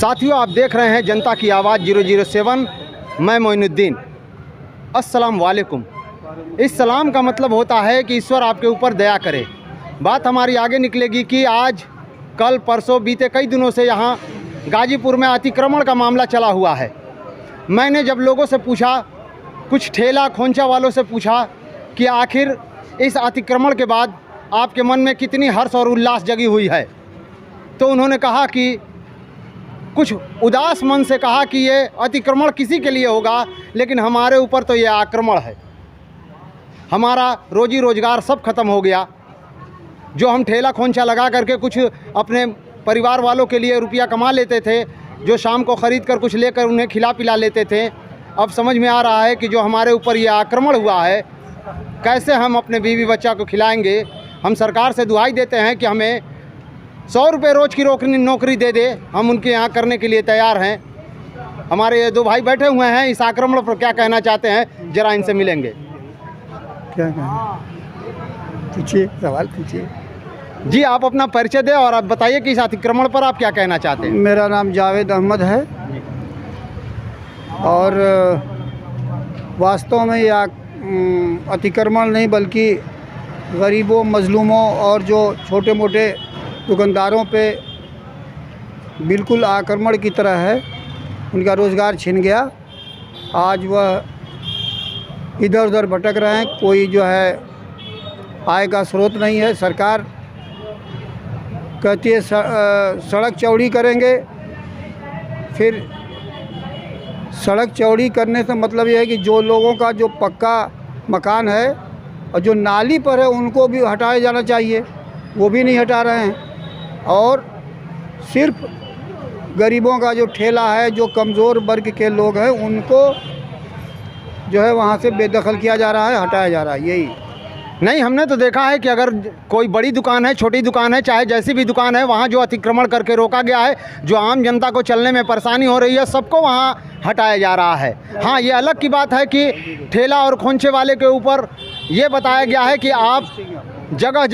साथियों, आप देख रहे हैं जनता की आवाज़ 007। मैं मोइनुद्दीन। अस्सलाम वालेकुम। इस सलाम का मतलब होता है कि ईश्वर आपके ऊपर दया करे। बात हमारी आगे निकलेगी कि आज कल परसों बीते कई दिनों से यहाँ गाजीपुर में अतिक्रमण का मामला चला हुआ है। मैंने जब लोगों से पूछा, कुछ ठेला खोंचा वालों से पूछा कि आखिर इस अतिक्रमण के बाद आपके मन में कितनी हर्ष और उल्लास जगी हुई है, तो उन्होंने कहा कि कुछ उदास मन से कहा कि ये अतिक्रमण किसी के लिए होगा, लेकिन हमारे ऊपर तो ये आक्रमण है। हमारा रोजी रोज़गार सब खत्म हो गया। जो हम ठेला खोंचा लगा करके कुछ अपने परिवार वालों के लिए रुपया कमा लेते थे, जो शाम को ख़रीद कर कुछ लेकर उन्हें खिला पिला लेते थे, अब समझ में आ रहा है कि जो हमारे ऊपर ये आक्रमण हुआ है, कैसे हम अपने बीवी बच्चा को खिलाएंगे। हम सरकार से दुहाई देते हैं कि हमें 100 रुपये रोज़ की नौकरी दे दे। हम उनके यहाँ करने के लिए तैयार हैं। हमारे ये दो भाई बैठे हुए हैं, इस आक्रमण पर क्या कहना चाहते हैं, ज़रा इनसे मिलेंगे। क्या कहना, पूछिए, सवाल पूछिए। जी, आप अपना परिचय दें और आप बताइए कि इस अतिक्रमण पर आप क्या कहना चाहते हैं। मेरा नाम जावेद अहमद है और वास्तव में यह अतिक्रमण नहीं बल्कि गरीबों, मजलूमों और जो छोटे मोटे दुकानदारों पे बिल्कुल आक्रमण की तरह है। उनका रोज़गार छिन गया। आज वह इधर उधर भटक रहे हैं। कोई जो है आय का स्रोत नहीं है। सरकार कहती है सड़क चौड़ी करेंगे। फिर सड़क चौड़ी करने से मतलब यह है कि जो लोगों का जो पक्का मकान है और जो नाली पर है उनको भी हटाया जाना चाहिए, वो भी नहीं हटा रहे हैं। और सिर्फ गरीबों का जो ठेला है, जो कमज़ोर वर्ग के लोग हैं, उनको जो है वहाँ से बेदखल किया जा रहा है, हटाया जा रहा है। यही नहीं, हमने तो देखा है कि अगर कोई बड़ी दुकान है, छोटी दुकान है, चाहे जैसी भी दुकान है, वहाँ जो अतिक्रमण करके रोका गया है, जो आम जनता को चलने में परेशानी हो रही है, सबको वहाँ हटाया जा रहा है। हाँ, ये अलग की बात है कि ठेला और खोंचे वाले के ऊपर ये बताया गया है कि आप जगह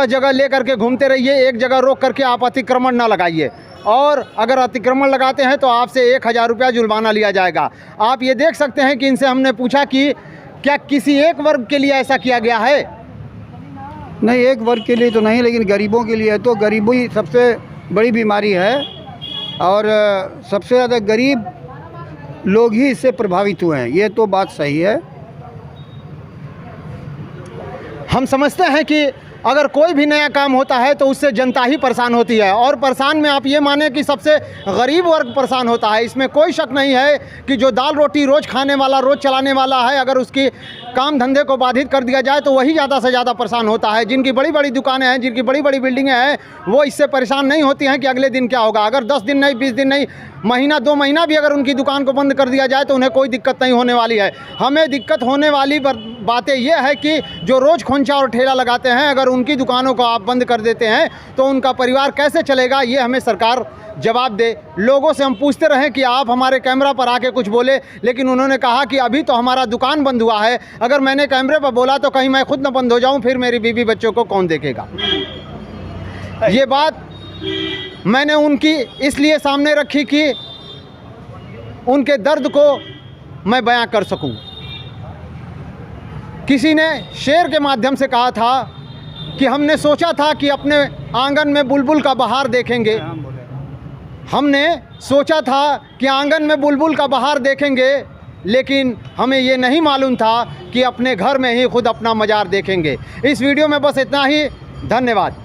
जगह ले करके घूमते रहिए, एक जगह रोक करके आप अतिक्रमण ना लगाइए, और अगर अतिक्रमण लगाते हैं तो आपसे 1000 रुपया जुर्माना लिया जाएगा। आप ये देख सकते हैं कि इनसे हमने पूछा कि क्या किसी एक वर्ग के लिए ऐसा किया गया है। नहीं, एक वर्ग के लिए तो नहीं, लेकिन गरीबों के लिए है। तो गरीबी सबसे बड़ी बीमारी है और सबसे ज़्यादा गरीब लोग ही इससे प्रभावित हुए हैं। ये तो बात सही है। हम समझते हैं कि अगर कोई भी नया काम होता है तो उससे जनता ही परेशान होती है, और परेशान में आप ये माने कि सबसे गरीब वर्ग परेशान होता है। इसमें कोई शक नहीं है कि जो दाल रोटी रोज़ खाने वाला, रोज़ चलाने वाला है, अगर उसकी काम धंधे को बाधित कर दिया जाए तो वही ज़्यादा से ज़्यादा परेशान होता है। जिनकी बड़ी बड़ी दुकानें हैं, जिनकी बड़ी बड़ी बिल्डिंगें हैं, वो इससे परेशान नहीं होती हैं कि अगले दिन क्या होगा। अगर 10 दिन नहीं, 20 दिन नहीं, महीना 2 महीना भी अगर उनकी दुकान को बंद कर दिया जाए तो उन्हें कोई दिक्कत नहीं होने वाली है। हमें दिक्कत होने वाली बातें ये है कि जो रोज़ खोंचा और ठेला लगाते हैं, अगर उनकी दुकानों को आप बंद कर देते हैं तो उनका परिवार कैसे चलेगा, ये हमें सरकार जवाब दे। लोगों से हम पूछते रहें कि आप हमारे कैमरा पर आके कुछ बोले, लेकिन उन्होंने कहा कि अभी तो हमारा दुकान बंद हुआ है, अगर मैंने कैमरे पर बोला तो कहीं मैं खुद न बंद हो जाऊं, फिर मेरी बीवी बच्चों को कौन देखेगा। ये बात मैंने उनकी इसलिए सामने रखी कि उनके दर्द को मैं बयां कर सकूं। किसी ने शेर के माध्यम से कहा था कि हमने सोचा था कि अपने आंगन में बुलबुल का बहार देखेंगे। हमने सोचा था कि आंगन में बुलबुल का बहार देखेंगे, लेकिन हमें ये नहीं मालूम था कि अपने घर में ही खुद अपना मज़ार देखेंगे। इस वीडियो में बस इतना ही। धन्यवाद।